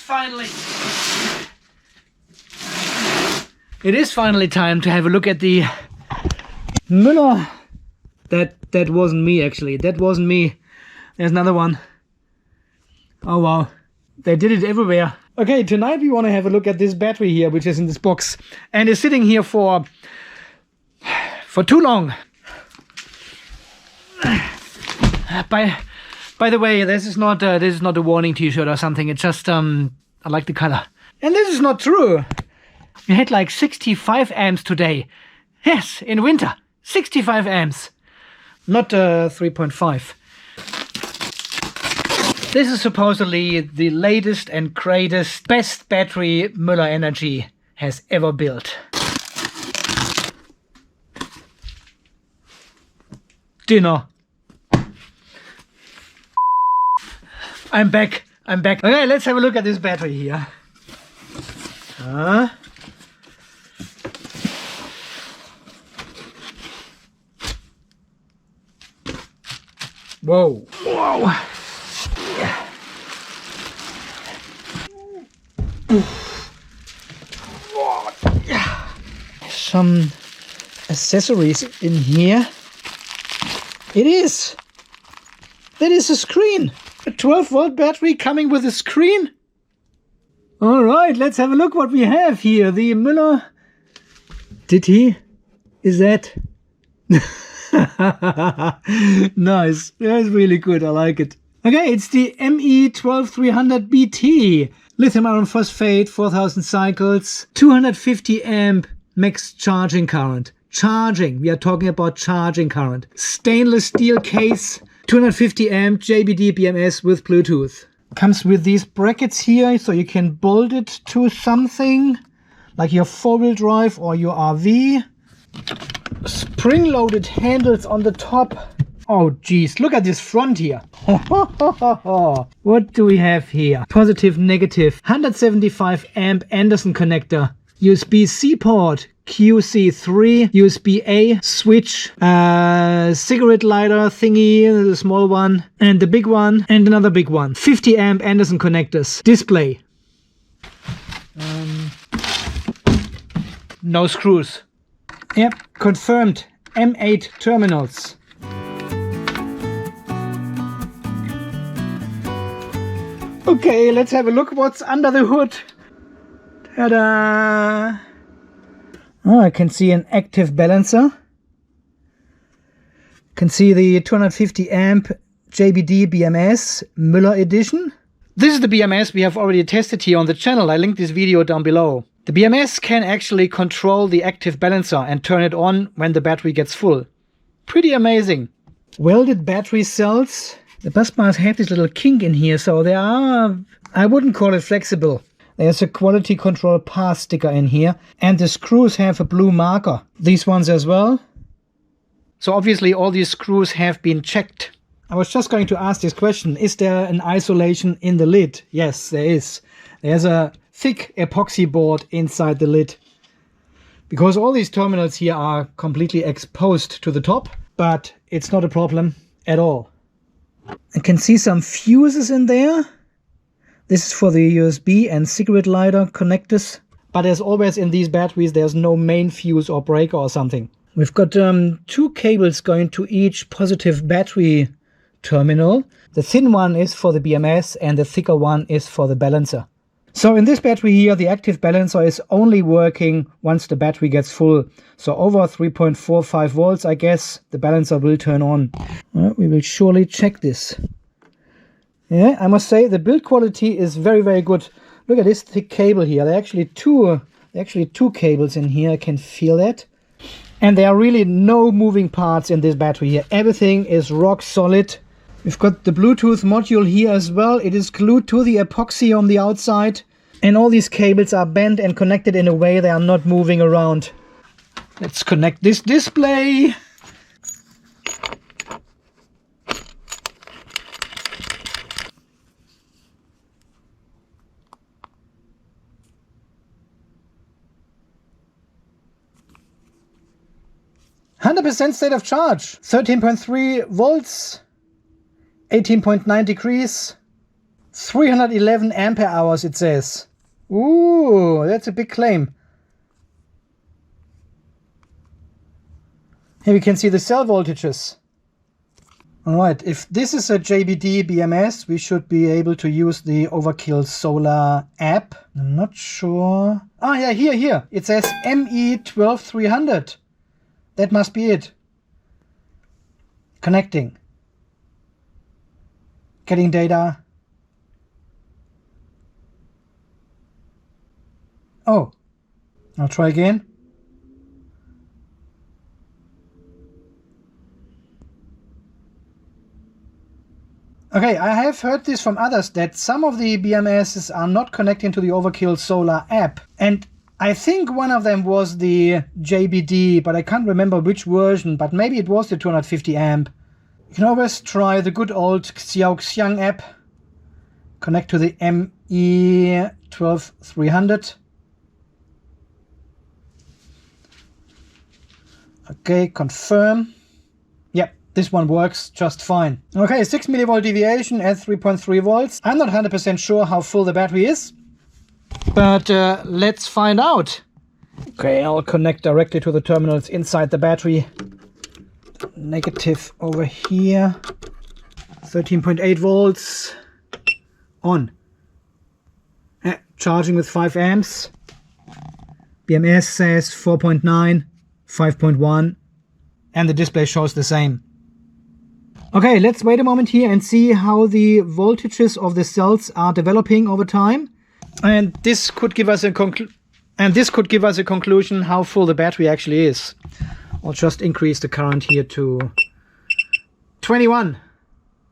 finally. It is finally time to have a look at the Müller. That wasn't me actually. That wasn't me. There's another one. Oh wow. They did it everywhere. Okay, tonight we want to have a look at this battery here, which is in this box and is sitting here for too long. By the way, this is not a warning t-shirt or something. It's just I like the color. And this is not true. We had like 65 amps today. Yes, in winter, 65 amps, not 3.5. This is supposedly the latest and greatest, best battery Müller Energy has ever built. Dinner. I'm back. Okay, let's have a look at this battery here. Whoa. Whoa. Yeah. Some accessories in here. It is. That is a screen. A 12-volt battery coming with a screen. All right, let's have a look what we have here. The Müller. Did he? Is that? Nice. That's really good. I like it. Okay, it's the ME12300BT. Lithium iron phosphate, 4000 cycles, 250 amp max charging current. Charging. We are talking about charging current. Stainless steel case, 250 amp JBD BMS with Bluetooth. Comes with these brackets here, so you can bolt it to something like your 4-wheel drive or your RV. Spring-loaded handles on the top. Oh geez, look at this front here. What do we have here? Positive, negative, 175 amp Anderson connector, USB-C port, QC3, USB-A switch, cigarette lighter thingy, the small one, and the big one, and another big one. 50 amp Anderson connectors. Display. No screws. Yep, confirmed. M8 terminals. Okay, let's have a look what's under the hood. Ta-da! Oh, I can see an active balancer. Can see the 250 amp JBD BMS Muller Edition. This is the BMS we have already tested here on the channel. I linked this video down below. The BMS can actually control the active balancer and turn it on when the battery gets full. Pretty amazing. Welded battery cells. The bus bars have this little kink in here, so they are, I wouldn't call it flexible. There's a quality control path sticker in here, and the screws have a blue marker. These ones as well. So obviously all these screws have been checked. I was just going to ask this question, is there an isolation in the lid? Yes, there is. There's a thick epoxy board inside the lid. Because all these terminals here are completely exposed to the top, but it's not a problem at all. I can see some fuses in there. This is for the USB and cigarette lighter connectors. But as always in these batteries, there's no main fuse or breaker or something. We've got 2 cables going to each positive battery terminal. The thin one is for the BMS and the thicker one is for the balancer. So in this battery here, the active balancer is only working once the battery gets full. So over 3.45 volts, I guess, the balancer will turn on. We will surely check this. Yeah, I must say the build quality is very, very good. Look at this thick cable here. There are actually two cables in here. I can feel that. And there are really no moving parts in this battery here. Everything is rock solid. We've got the Bluetooth module here as well. It is glued to the epoxy on the outside. And all these cables are bent and connected in a way they are not moving around. Let's connect this display. %, state of charge, 13.3 volts, 18.9 degrees, 311 ampere hours it says. Ooh, that's a big claim. Here we can see the cell voltages. Alright, if this is a JBD BMS, we should be able to use the Overkill Solar app. I'm not sure. Ah, yeah, here. It says ME12300. That must be it. Connecting. Getting data. Oh, I'll try again. Okay, I have heard this from others that some of the BMSs are not connecting to the Overkill Solar app. And I think one of them was the JBD, but I can't remember which version, but maybe it was the 250 amp. You can always try the good old Xiaoxiang app. Connect to the ME12300. Okay, confirm. Yep, this one works just fine. Okay, 6 millivolt deviation at 3.3 volts. I'm not 100% sure how full the battery is, but let's find out. Okay, I'll connect directly to the terminals inside the battery. Negative over here. 13.8 volts. On. Charging with 5 amps. BMS says 4.9. 5.1, and the display shows the same. Okay, let's wait a moment here and see how the voltages of the cells are developing over time, and this could give us a conclusion how full the battery actually is. I'll just increase the current here to 21,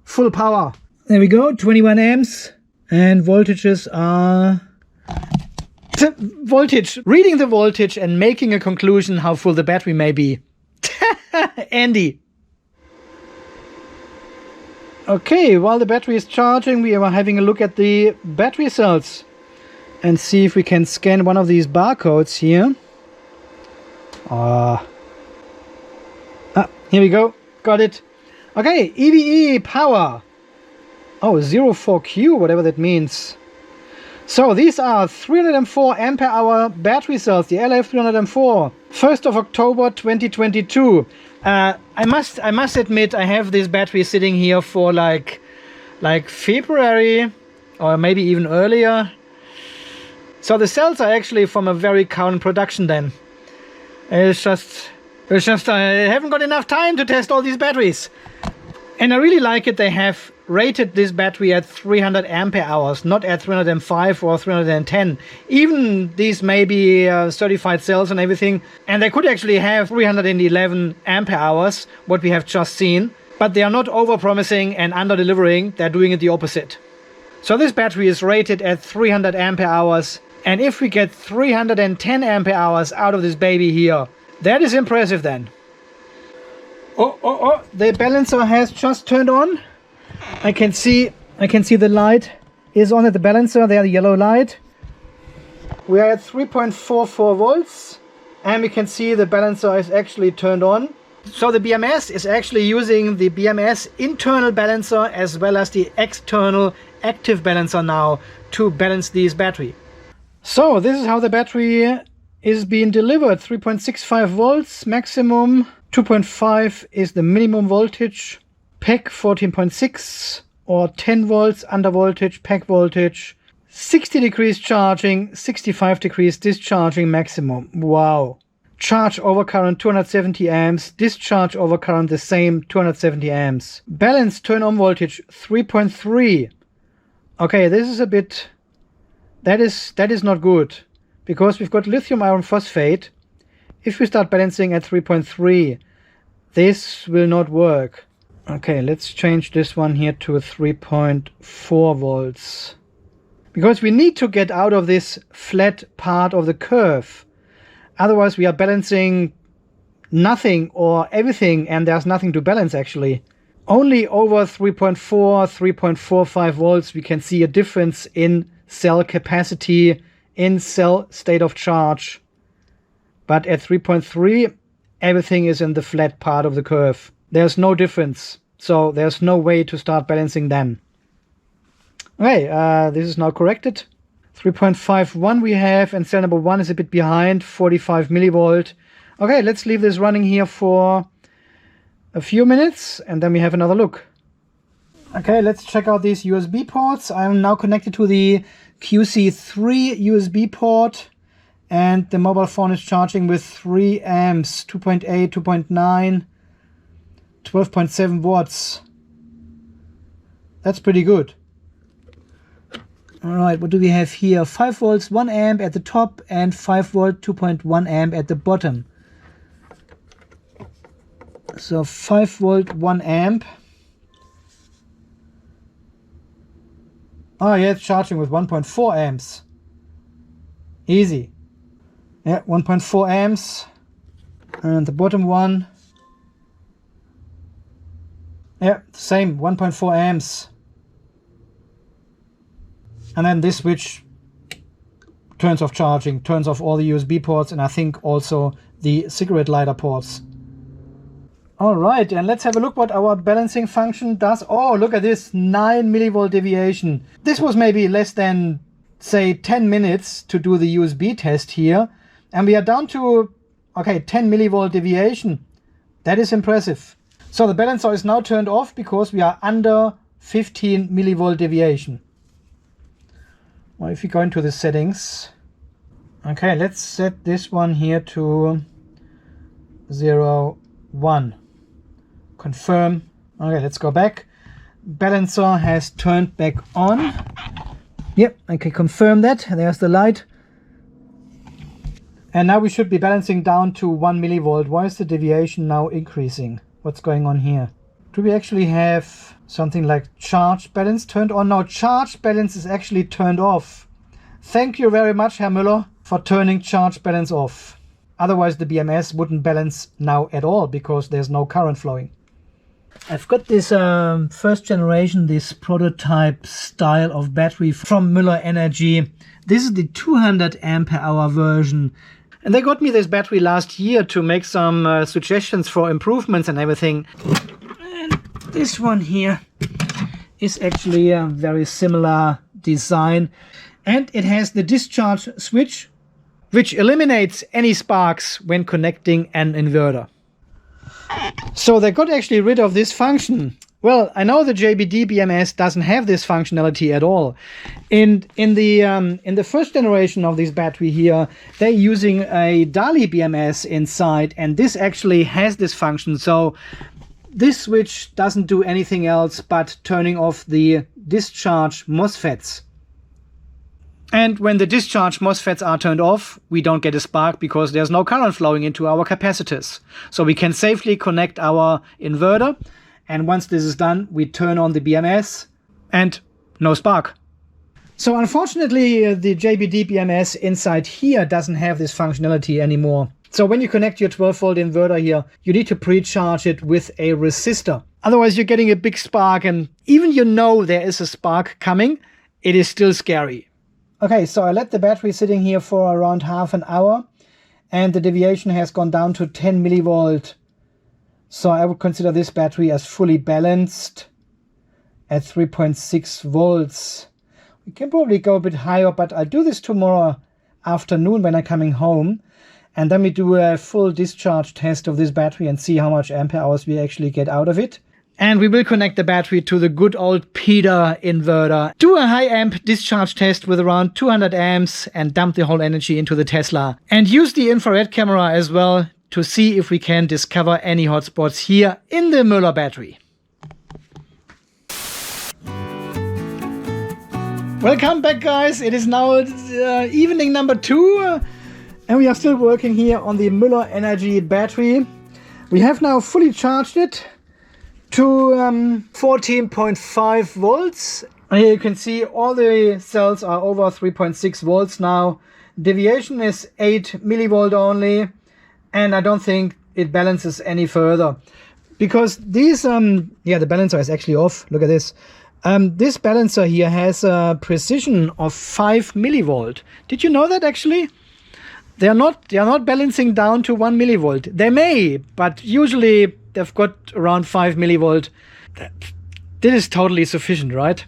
full power. There we go, 21 amps, and voltages are reading the voltage and making a conclusion how full the battery may be. Andy. Okay, while the battery is charging, we are having a look at the battery cells and see if we can scan one of these barcodes here. Here we go. Got it. Okay, EVE power. Oh, 04Q, whatever that means. So these are 304 ampere hour battery cells, the LF304, 1st of October 2022. I must admit I have this battery sitting here for like February or maybe even earlier. So the cells are actually from a very current production then. It's just I haven't got enough time to test all these batteries. And I really like it. They have rated this battery at 300 ampere hours, not at 305 or 310. Even these may be certified cells and everything, and they could actually have 311 ampere hours, what we have just seen, but they are not over-promising and under-delivering. They're doing it the opposite. So this battery is rated at 300 ampere hours, and if we get 310 ampere hours out of this baby here, that is impressive then. Oh, the balancer has just turned on. I can see the light is on at the balancer, there the yellow light. We are at 3.44 volts and we can see the balancer is actually turned on. So the BMS is actually using the BMS internal balancer as well as the external active balancer now to balance this battery. So this is how the battery is being delivered. 3.65 volts maximum, 2.5 is the minimum voltage. PEC 14.6 or 10 volts under voltage, PEC voltage, 60 degrees charging, 65 degrees discharging maximum. Wow. Charge over current 270 amps, discharge over current the same 270 amps. Balance turn on voltage 3.3. Okay, this is a bit, that is not good because we've got lithium iron phosphate. If we start balancing at 3.3, this will not work. Okay, let's change this one here to 3.4 volts. Because we need to get out of this flat part of the curve. Otherwise we are balancing nothing or everything and there's nothing to balance actually. Only over 3.4, 3.45 volts we can see a difference in cell capacity, in cell state of charge. But at 3.3 everything is in the flat part of the curve. There's no difference, so there's no way to start balancing then. Okay, this is now corrected. 3.51 we have, and cell number 1 is a bit behind, 45 millivolt. Okay, let's leave this running here for a few minutes, and then we have another look. Okay, let's check out these USB ports. I'm now connected to the QC3 USB port, and the mobile phone is charging with 3 amps, 2.8, 2.9, 12.7 watts. That's pretty good. All right, what do we have here? 5 volts, 1 amp at the top, and 5 volt, 2.1 amp at the bottom. So 5 volt, 1 amp. Oh yeah, it's charging with 1.4 amps. Easy. Yeah, 1.4 amps. And the bottom one. Yeah, same, 1.4 amps. And then this switch turns off charging, turns off all the USB ports, and I think also the cigarette lighter ports. All right, and let's have a look what our balancing function does. Oh, look at this, 9 millivolt deviation. This was maybe less than, say, 10 minutes to do the USB test here. And we are down to, okay, 10 millivolt deviation. That is impressive. So the balancer is now turned off because we are under 15 millivolt deviation. Well, if you go into the settings, okay, let's set this one here to 0, 1. Confirm. Okay, let's go back. Balancer has turned back on. Yep, I can confirm that. There's the light. And now we should be balancing down to 1 millivolt. Why is the deviation now increasing? What's going on here? Do we actually have something like charge balance turned on? No, charge balance is actually turned off. Thank you very much, Herr Müller, for turning charge balance off. Otherwise the BMS wouldn't balance now at all because there's no current flowing. I've got this first generation, this prototype style of battery from Müller Energy. This is the 200 amp hour version. And they got me this battery last year to make some suggestions for improvements and everything. And this one here is actually a very similar design. And it has the discharge switch, which eliminates any sparks when connecting an inverter. So they got actually rid of this function. Well, I know the JBD BMS doesn't have this functionality at all. In the first generation of this battery here, they're using a DALI BMS inside, and this actually has this function. So this switch doesn't do anything else but turning off the discharge MOSFETs. And when the discharge MOSFETs are turned off, we don't get a spark because there's no current flowing into our capacitors. So we can safely connect our inverter. And once this is done, we turn on the BMS and no spark. So unfortunately, the JBD BMS inside here doesn't have this functionality anymore. So when you connect your 12 volt inverter here, you need to pre-charge it with a resistor. Otherwise, you're getting a big spark, and even you know there is a spark coming, it is still scary. Okay, so I let the battery sitting here for around half an hour, and the deviation has gone down to 10 millivolt. So I would consider this battery as fully balanced at 3.6 volts. We can probably go a bit higher, but I'll do this tomorrow afternoon when I'm coming home. And then we do a full discharge test of this battery and see how much ampere hours we actually get out of it. And we will connect the battery to the good old Peter inverter. Do a high amp discharge test with around 200 amps and dump the whole energy into the Tesla. And use the infrared camera as well to see if we can discover any hotspots here in the Müller battery. Welcome back, guys. It is now evening number 2. And we are still working here on the Müller Energy Battery. We have now fully charged it to 14.5 volts. Here you can see all the cells are over 3.6 volts now. Deviation is 8 millivolt only, and I don't think it balances any further because these the balancer is actually off. Look at this. This balancer here has a precision of 5 millivolt. Did you know that actually? They are not balancing down to 1 millivolt. They may, but usually they've got around 5 millivolt. This is totally sufficient, right?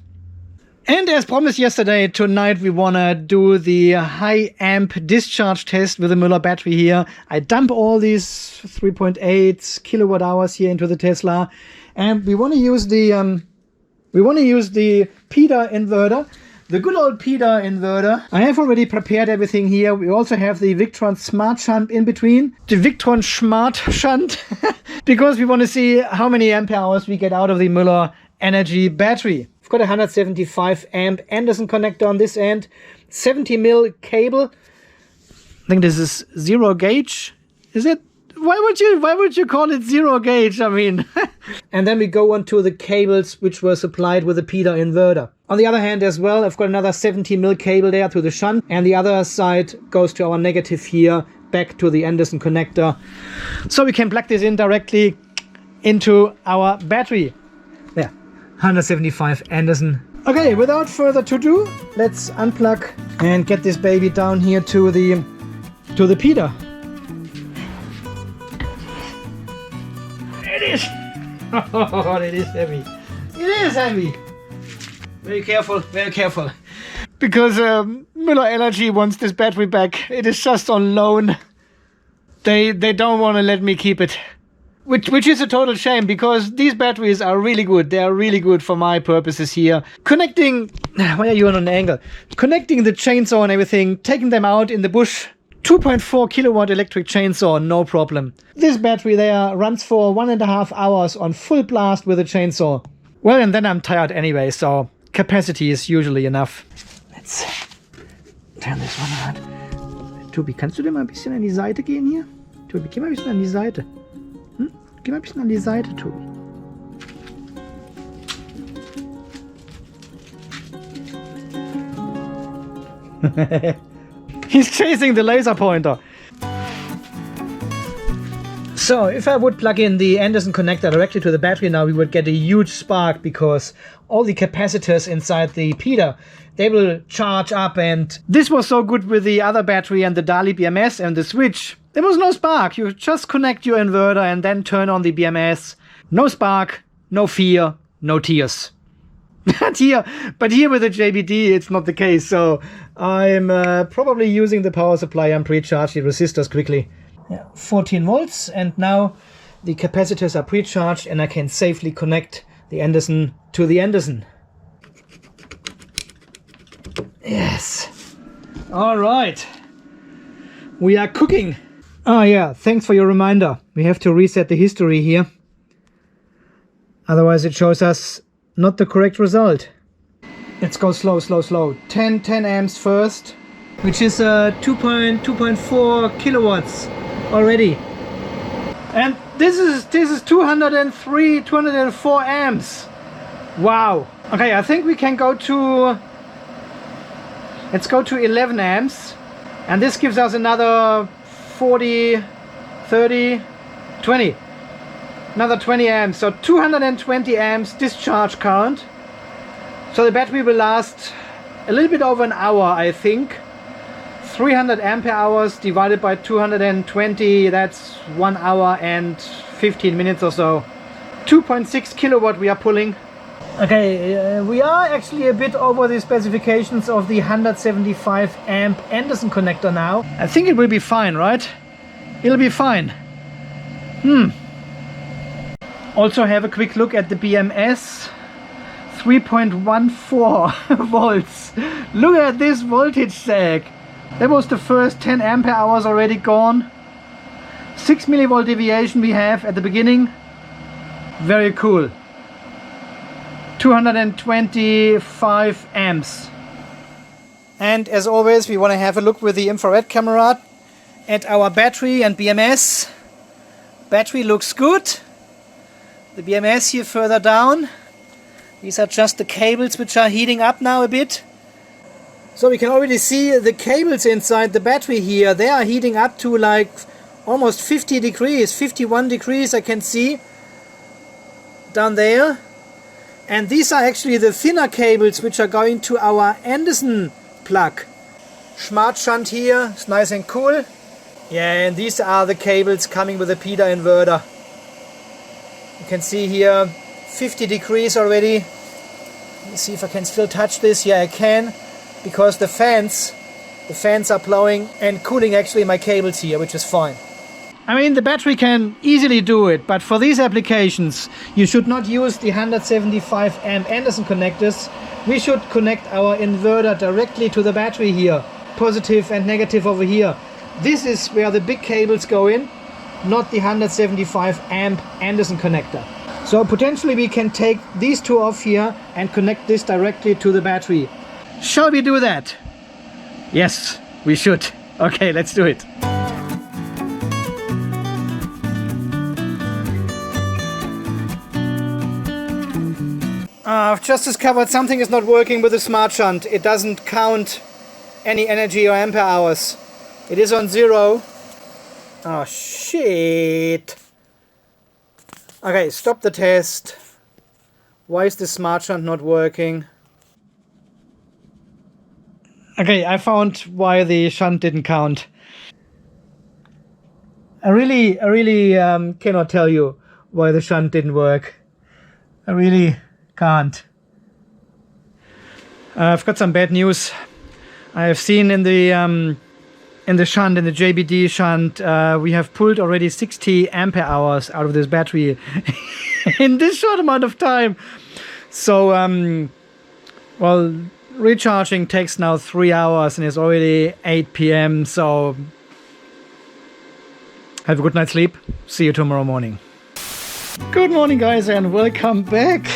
And as promised yesterday, tonight we want to do the high amp discharge test with the Muller battery here. I dump all these 3.8 kilowatt hours here into the Tesla, and we want to use the PIDA inverter, the good old PIDA inverter. I have already prepared everything here. We also have the Victron Smart Shunt in between, the Victron Smart Shunt, because we want to see how many ampere hours we get out of the Muller Energy Battery. I've got a 175 amp Anderson connector on this end, 70 mil cable. I think this is 0 gauge. Is it? Why would you call it 0 gauge? I mean, and then we go on to the cables which were supplied with the PIDA inverter. On the other hand as well, I've got another 70 mil cable there to the shunt, and the other side goes to our negative here, back to the Anderson connector. So we can plug this in directly into our battery. Yeah, 175 Anderson. Okay, without further ado, let's unplug and get this baby down here to the PIDA. It is. Oh, it is heavy. It is heavy. Very careful, very careful. Because Muller Energy wants this battery back. It is just on loan. They don't want to let me keep it. Which is a total shame, because these batteries are really good. They are really good for my purposes here. Connecting... Why are you on an angle? Connecting the chainsaw and everything, taking them out in the bush. 2.4 kilowatt electric chainsaw, no problem. This battery there runs for 1.5 hours on full blast with a chainsaw. Well, and then I'm tired anyway, so capacity is usually enough. Let's turn this one around. Tobi, kannst du denn mal ein bisschen an die Seite gehen hier? Tobi, geh mal ein bisschen an die Seite. Geh mal ein bisschen an die Seite, Tobi. He's chasing the laser pointer. So if I would plug in the Anderson connector directly to the battery now, we would get a huge spark, because all the capacitors inside the PIDA, they will charge up. And this was so good with the other battery and the JBD BMS and the switch. There was no spark. You just connect your inverter and then turn on the BMS. No spark, no fear, no tears. But here with the JBD, it's not the case. So I'm probably using the power supply and pre-charge the resistors quickly. Yeah, 14 volts, and now the capacitors are pre-charged and I can safely connect the Anderson to the Anderson. Yes. All right. We are cooking. Oh yeah, thanks for your reminder. We have to reset the history here. Otherwise it shows us not the correct result. Let's go slow, slow, slow. 10 amps first, which is 2.4 kilowatts already. And this is 204 amps. Wow. Okay, I think we can go to, let's go to 11 amps. And this gives us another 40, 30, 20. Another 20 amps, so 220 amps discharge current. So the battery will last a little bit over an hour, I think. 300 ampere hours divided by 220, that's 1 hour and 15 minutes or so. 2.6 kilowatt we are pulling. Okay, we are actually a bit over the specifications of the 175 amp Anderson connector now. I think it will be fine, right? It'll be fine. Also have a quick look at the BMS. 3.14 volts. Look at this voltage sag. That was the first 10 ampere hours already gone. 6 millivolt deviation we have at the beginning. Very cool. 225 amps. And as always, we want to have a look with the infrared camera at our battery and BMS. Battery looks good. The BMS here further down. These are just the cables which are heating up now a bit. So we can already see the cables inside the battery here. They are heating up to like almost 50 degrees, 51 degrees I can see down there. And these are actually the thinner cables which are going to our Anderson plug. Smart shunt here, it's nice and cool. Yeah, and these are the cables coming with the PIDA inverter. You can see here 50 degrees already. Let's see if I can still touch this. Yeah, I can, because the fans are blowing and cooling actually my cables here, which is fine. I mean, the battery can easily do it, but for these applications, you should not use the 175 amp Anderson connectors. We should connect our inverter directly to the battery here. Positive and negative over here. This is where the big cables go in, not the 175 amp Anderson connector. So potentially we can take these two off here and connect this directly to the battery. Shall we do that? Yes, we should. Okay, let's do it. I've just discovered something is not working with the smart shunt. It doesn't count any energy or ampere hours. It is on 0. Oh shit. Okay, stop the test. Why is the smart shunt not working? Okay, I found why the shunt didn't count. I really cannot tell you why the shunt didn't work. I really can't. I've got some bad news. I have seen in the shunt, in the JBD shunt, we have pulled already 60 ampere hours out of this battery in this short amount of time. So, well, recharging takes now 3 hours and it's already 8 p.m. So, have a good night's sleep. See you tomorrow morning. Good morning, guys, and welcome back.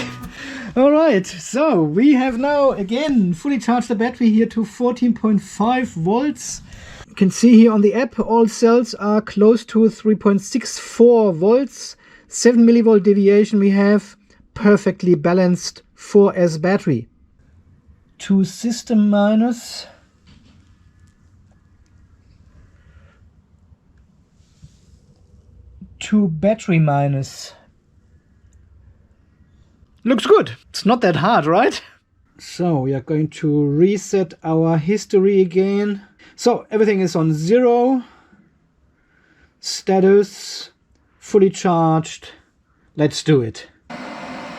Alright, so we have now again fully charged the battery here to 14.5 volts. You can see here on the app all cells are close to 3.64 volts. 7 millivolt deviation we have. Perfectly balanced 4S battery. To system minus. To battery minus. Looks good. It's not that hard, right? So we are going to reset our history again. So everything is on 0. Status. Fully charged. Let's do it.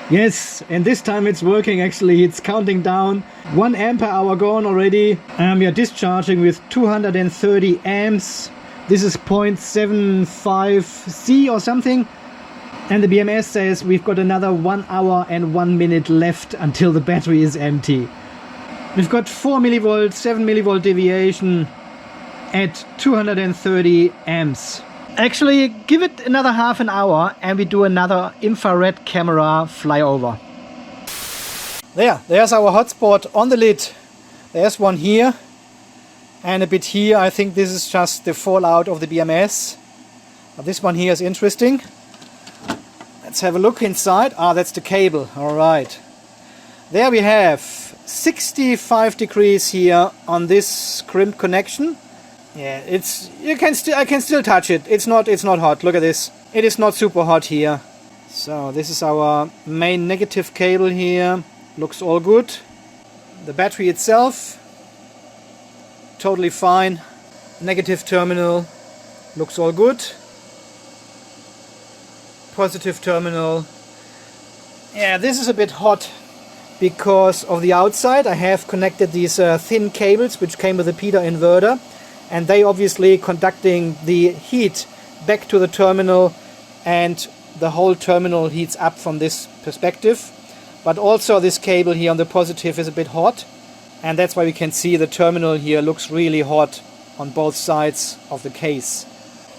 Yes, and this time it's working actually. It's counting down. 1 ampere hour gone already. We are discharging with 230 amps. This is 0.75 C or something. And the BMS says we've got another 1 hour and 1 minute left until the battery is empty. We've got 4 millivolts, 7 millivolt deviation at 230 amps. Actually, give it another half an hour and we do another infrared camera flyover. There's our hotspot on the lid. There's one here and a bit here. I think this is just the fallout of the BMS. But this one here is interesting. Let's have a look inside. That's the cable. All right. There we have 65 degrees here on this crimp connection. Yeah, I can still touch it. It's not hot. Look at this. It is not super hot here. So this is our main negative cable here. Looks all good. The battery itself, totally fine. Negative terminal looks all good. Positive terminal. Yeah, this is a bit hot because of the outside. I have connected these thin cables which came with the Peter inverter, and they obviously conducting the heat back to the terminal, and the whole terminal heats up from this perspective. But also this cable here on the positive is a bit hot, and that's why we can see the terminal here looks really hot on both sides of the case.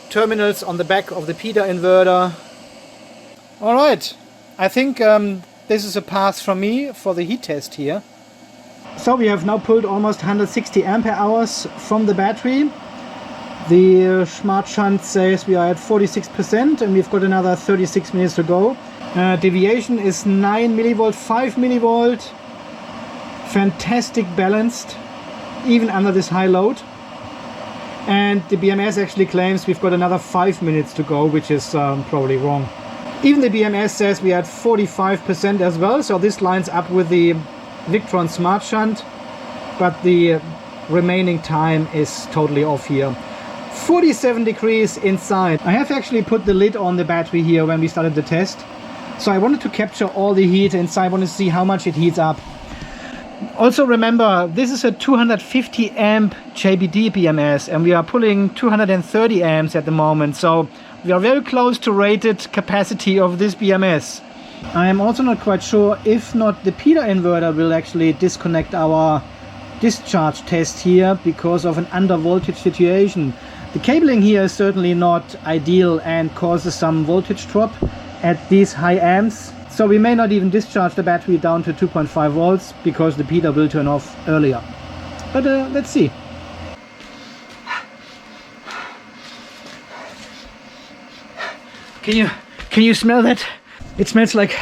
Terminals on the back of the Peter inverter. Alright, I think this is a pass from me for the heat test here. So we have now pulled almost 160 ampere hours from the battery. The smart shunt says we are at 46% and we've got another 36 minutes to go. Deviation is 9 millivolt, 5 millivolt. Fantastic balanced, even under this high load. And the BMS actually claims we've got another 5 minutes to go, which is probably wrong. Even the BMS says we are at 45% as well, so this lines up with the Victron Smart Shunt, but the remaining time is totally off here. 47 degrees inside. I have actually put the lid on the battery here when we started the test, so I wanted to capture all the heat inside. I want to see how much it heats up. Also remember, this is a 250 amp JBD BMS and we are pulling 230 amps at the moment, so we are very close to rated capacity of this BMS. I am also not quite sure if not the Peter inverter will actually disconnect our discharge test here because of an under voltage situation. The cabling here is certainly not ideal and causes some voltage drop at these high amps. So we may not even discharge the battery down to 2.5 volts because the Peter will turn off earlier. But let's see. Can you smell that? It smells like,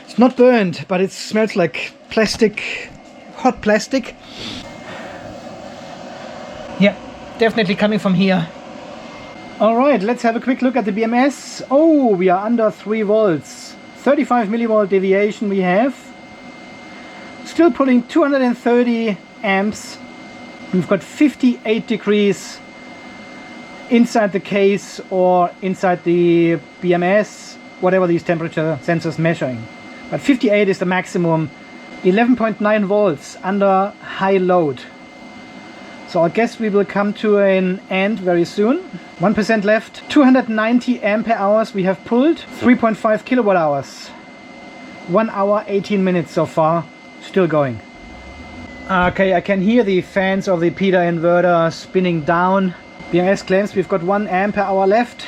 it's not burned, but it smells like plastic, hot plastic. Yeah, definitely coming from here. All right, let's have a quick look at the BMS. Oh, we are under 3 volts. 35 millivolt deviation we have. Still pulling 230 amps. We've got 58 degrees inside the case or inside the BMS, whatever these temperature sensors measuring. But 58 is the maximum. 11.9 volts under high load. So I guess we will come to an end very soon. 1% left. 290 ampere hours we have pulled. 3.5 kilowatt hours. 1 hour 18 minutes so far. Still going. Okay, I can hear the fans of the Peter inverter spinning down. BMS claims we've got 1 ampere hour left.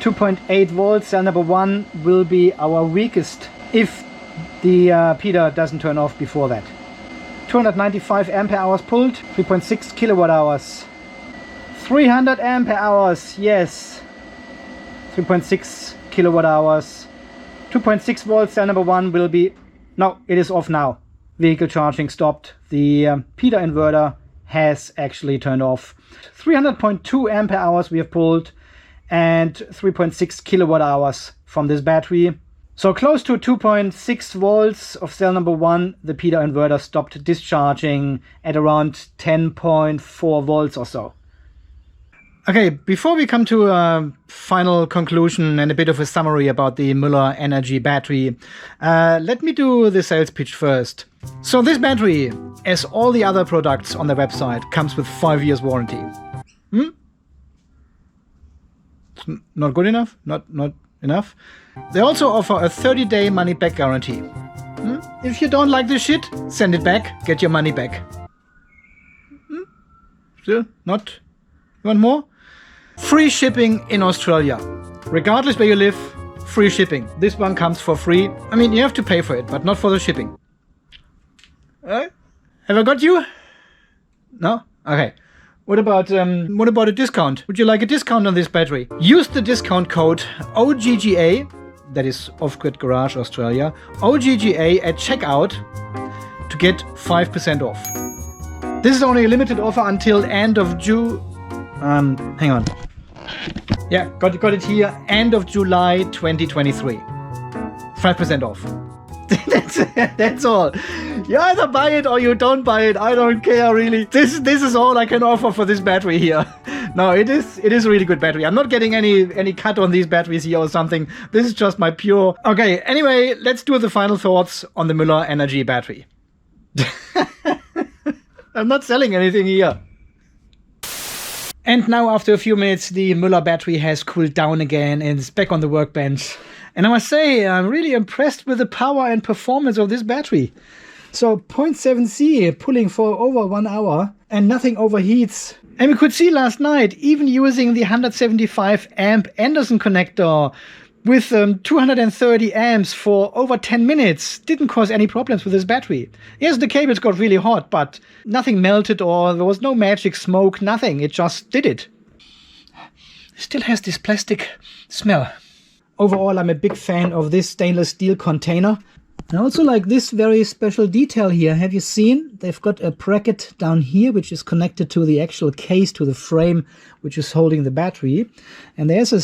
2.8 volts. Cell number 1 will be our weakest if the Peter doesn't turn off before that. 295 ampere hours pulled, 3.6 kilowatt hours. 300 ampere hours, yes. 3.6 kilowatt hours. 2.6 volts, cell number 1 will be... No, it is off now. Vehicle charging stopped. The Peter inverter has actually turned off. 300.2 ampere hours we have pulled and 3.6 kilowatt hours from this battery. So close to 2.6 volts of cell number 1, the Peter inverter stopped discharging at around 10.4 volts or so. Okay, before we come to a final conclusion and a bit of a summary about the Muller Energy Battery, let me do the sales pitch first. So this battery, as all the other products on the website, comes with 5 years warranty. Not good enough? Not enough? They also offer a 30-day money-back guarantee. If you don't like this shit, send it back, get your money back. Still not? You want more? Free shipping in Australia. Regardless where you live, free shipping. This one comes for free. I mean, you have to pay for it, but not for the shipping. Have I got you? No? Okay. What about a discount? Would you like a discount on this battery? Use the discount code OGGA, that is Off-Grid Garage Australia, OGGA at checkout to get 5% off. This is only a limited offer until end of June. Hang on. Yeah, got it here. End of July 2023. 5% off. That's all. You either buy it or you don't buy it. I don't care really. This is all I can offer for this battery here. No, it is a really good battery. I'm not getting any cut on these batteries here or something. This is just my pure... Okay, anyway, let's do the final thoughts on the Muller Energy Battery. I'm not selling anything here. And now after a few minutes, the Muller battery has cooled down again and is back on the workbench. And I must say, I'm really impressed with the power and performance of this battery. So 0.7C pulling for over 1 hour and nothing overheats. And we could see last night, even using the 175 amp Anderson connector with 230 amps for over 10 minutes, didn't cause any problems with this battery. Yes, the cables got really hot, but nothing melted or there was no magic smoke, nothing. It just did it. Still has this plastic smell. Overall, I'm a big fan of this stainless steel container. I also like this very special detail here. Have you seen? They've got a bracket down here which is connected to the actual case, to the frame which is holding the battery. And there's a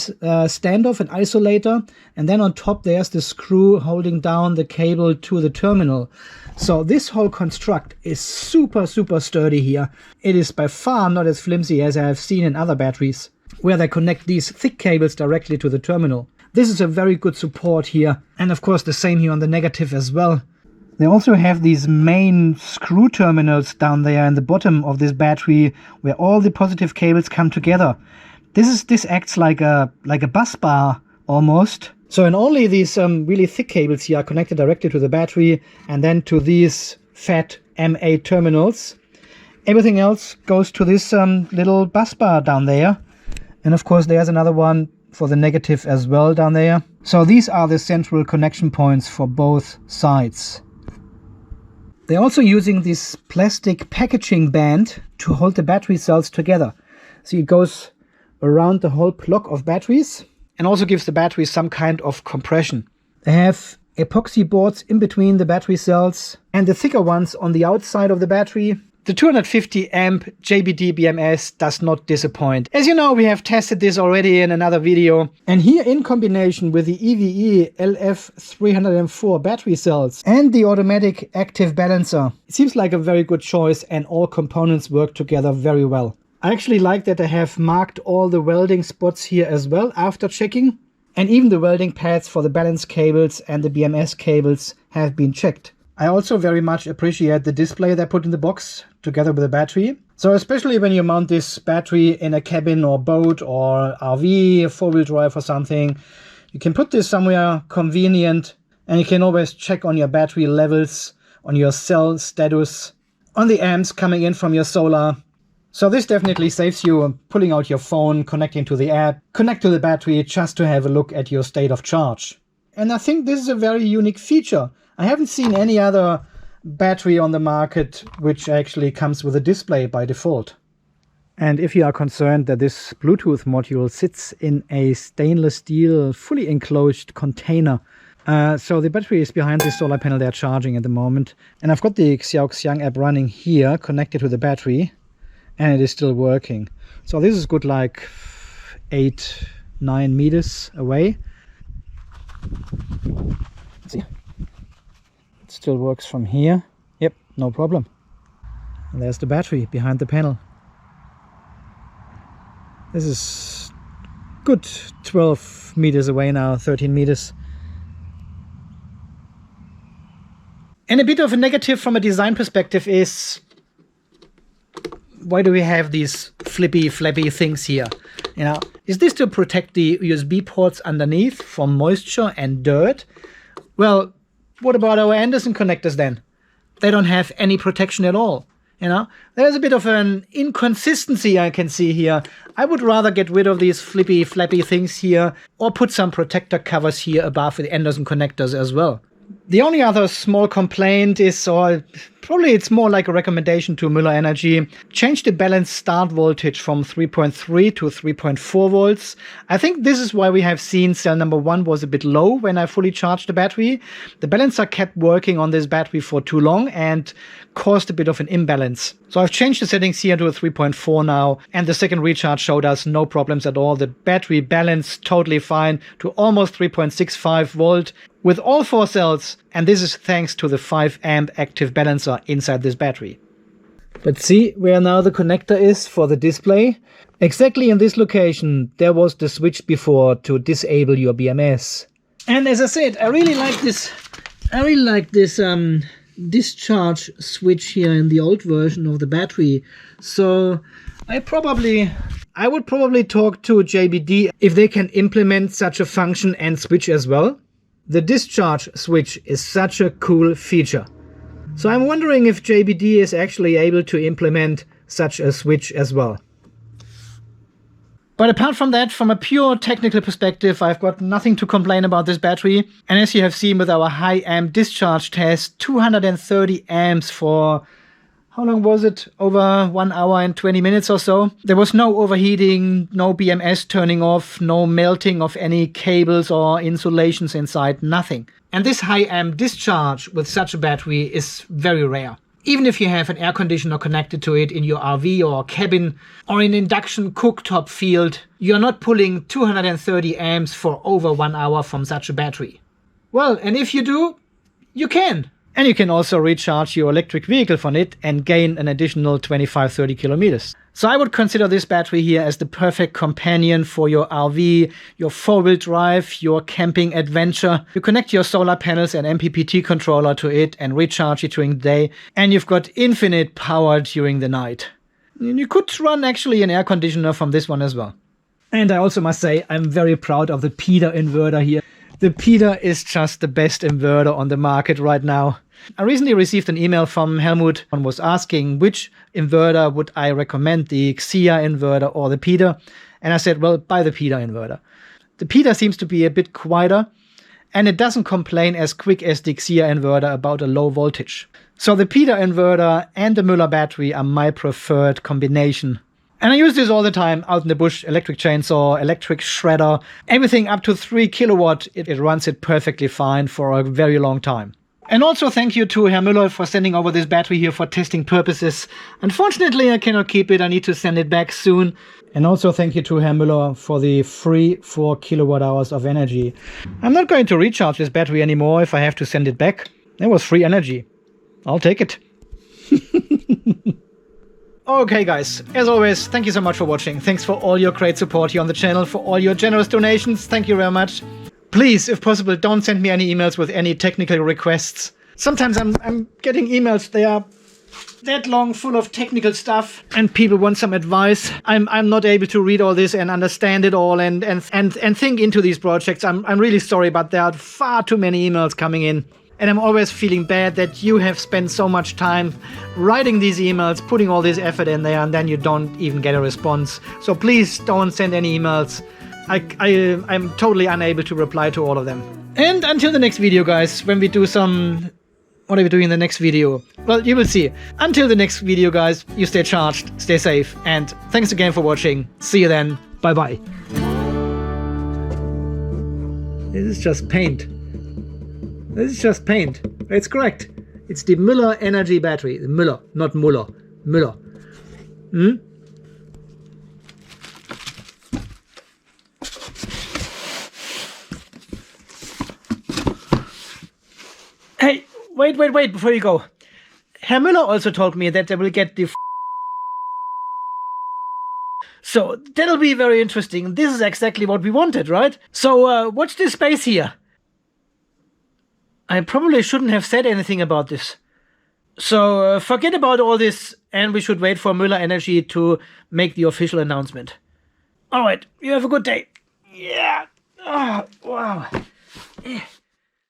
standoff, an isolator, and then on top there's the screw holding down the cable to the terminal. So this whole construct is super sturdy here. It is by far not as flimsy as I have seen in other batteries, where they connect these thick cables directly to the terminal. This is a very good support here, and of course the same here on the negative as well. They also have these main screw terminals down there in the bottom of this battery where all the positive cables come together. This acts like a bus bar almost. So, and only these really thick cables here are connected directly to the battery and then to these fat M8 terminals. Everything else goes to this little bus bar down there. And of course there's another one for the negative as well down there. So these are the central connection points for both sides. They're also using this plastic packaging band to hold the battery cells together. See, it goes around the whole block of batteries and also gives the battery some kind of compression. They have epoxy boards in between the battery cells and the thicker ones on the outside of the battery. The 250 amp JBD BMS does not disappoint. As you know, we have tested this already in another video. And here, in combination with the EVE LF304 battery cells and the automatic active balancer, it seems like a very good choice and all components work together very well. I actually like that I have marked all the welding spots here as well after checking. And even the welding pads for the balance cables and the BMS cables have been checked. I also very much appreciate the display they put in the box together with the battery. So especially when you mount this battery in a cabin or boat or RV, four-wheel drive or something, you can put this somewhere convenient and you can always check on your battery levels, on your cell status, on the amps coming in from your solar. So this definitely saves you pulling out your phone, connecting to the app, connect to the battery just to have a look at your state of charge. And I think this is a very unique feature. I haven't seen any other battery on the market which actually comes with a display by default. And if you are concerned that this Bluetooth module sits in a stainless steel fully enclosed container, so the battery is behind the solar panel they're charging at the moment. And I've got the Xiaoxiang app running here connected to the battery and it is still working. So this is good like 8-9 meters away. Let's see. Still works from here. Yep, no problem. And there's the battery behind the panel. This is good 12 meters away now, 13 meters. And a bit of a negative from a design perspective is, why do we have these flippy, flappy things here? You know, is this to protect the USB ports underneath from moisture and dirt? Well, what about our Anderson connectors then? They don't have any protection at all. You know, there's a bit of an inconsistency I can see here. I would rather get rid of these flippy, flappy things here or put some protector covers here above the Anderson connectors as well. The only other small complaint is, or probably it's more like a recommendation to Muller Energy, change the balance start voltage from 3.3 to 3.4 volts. I think this is why we have seen cell number 1 was a bit low when I fully charged the battery. The balancer kept working on this battery for too long and caused a bit of an imbalance. So I've changed the settings here to a 3.4 now, and the second recharge showed us no problems at all. The battery balanced totally fine to almost 3.65 volt with all 4 cells, and this is thanks to the 5 amp active balancer inside this battery. But see where now the connector is for the display? Exactly in this location there was the switch before to disable your BMS. And as I said, I really like this discharge switch here in the old version of the battery. So I would probably talk to JBD if they can implement such a function and switch as well. The discharge switch is such a cool feature. So I'm wondering if JBD is actually able to implement such a switch as well. But apart from that, from a pure technical perspective, I've got nothing to complain about this battery. And as you have seen with our high amp discharge test, 230 amps for, how long was it? Over 1 hour and 20 minutes or so. There was no overheating, no BMS turning off, no melting of any cables or insulations inside, nothing. And this high amp discharge with such a battery is very rare. Even if you have an air conditioner connected to it in your RV or cabin or in induction cooktop field, you're not pulling 230 amps for over 1 hour from such a battery. Well, and if you do, you can. And you can also recharge your electric vehicle from it and gain an additional 25-30 kilometers. So I would consider this battery here as the perfect companion for your RV, your four-wheel drive, your camping adventure. You connect your solar panels and MPPT controller to it and recharge it during the day, and you've got infinite power during the night. And you could run actually an air conditioner from this one as well. And I also must say, I'm very proud of the PETA inverter here. The PETA is just the best inverter on the market right now. I recently received an email from Helmut and was asking which inverter would I recommend, the Xia inverter or the PETA. And I said, well, buy the PETA inverter. The PETA seems to be a bit quieter and it doesn't complain as quick as the Xia inverter about a low voltage. So the PETA inverter and the Muller battery are my preferred combination. And I use this all the time out in the bush, electric chainsaw, electric shredder, everything up to 3 kilowatt. It runs it perfectly fine for a very long time. And also thank you to Herr Müller for sending over this battery here for testing purposes. Unfortunately, I cannot keep it. I need to send it back soon. And also thank you to Herr Müller for the free 4 kilowatt hours of energy. I'm not going to recharge this battery anymore if I have to send it back. That was free energy. I'll take it. Okay guys, as always, thank you so much for watching. Thanks for all your great support here on the channel, for all your generous donations. Thank you very much. Please, if possible, don't send me any emails with any technical requests. Sometimes I'm getting emails, they are that long, full of technical stuff, and people want some advice. I'm not able to read all this and understand it all and think into these projects. I'm really sorry, but there are far too many emails coming in. And I'm always feeling bad that you have spent so much time writing these emails, putting all this effort in there, and then you don't even get a response. So please don't send any emails. I'm totally unable to reply to all of them. And until the next video, guys, when we do some... What are we doing in the next video? Well, you will see. Until the next video, guys, you stay charged, stay safe, and thanks again for watching. See you then. Bye-bye. This is just paint. This is just paint. It's correct. It's the Muller Energy Battery. Müller, not Muller. Müller. Hey, wait, before you go. Herr Müller also told me that they will get the So that'll be very interesting. This is exactly what we wanted, right? So watch this space here. I probably shouldn't have said anything about this. So forget about all this and we should wait for Müller Energy to make the official announcement. All right, you have a good day. Yeah. Oh, wow.